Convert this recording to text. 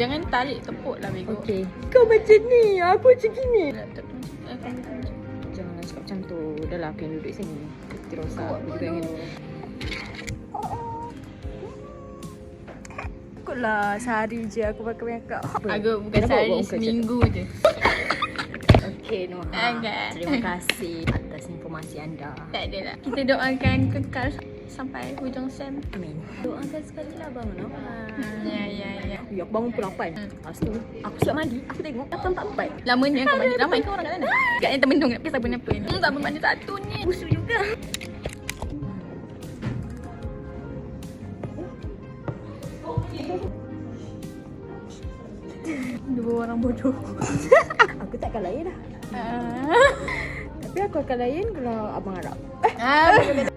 Jangan tarik tepuk lah bego. Okey. Kau macam ni, aku macam gini. Laptop macam Janganlah cakap macam tu. Dah lah, aku yang duduk sini. Terus aku juga ingin. Takutlah sehari je aku pakai makeup. Agak bukan Kenapa sehari, awak buka seminggu je. Okey, Noha. Agak. Terima kasih atas informasi anda. Tak adalah. Kita doakan kekal sampai hujung sem. Amin. Doakan sekali lah Bang Noha. Ya. Ya, aku bangun pukul 8. Lepas tu, aku siap mandi. Aku tengok 8.44. Lamanya kau mandi. Ramai kau orang kat sana. Kat yang termenung nak pergi sabun apa ni. Sabun mandi satu ni. Busuk juga. Dua orang bodoh. Aku takkan layan dah. Ah. Tapi aku akan layan kalau Abang Arab. Beda.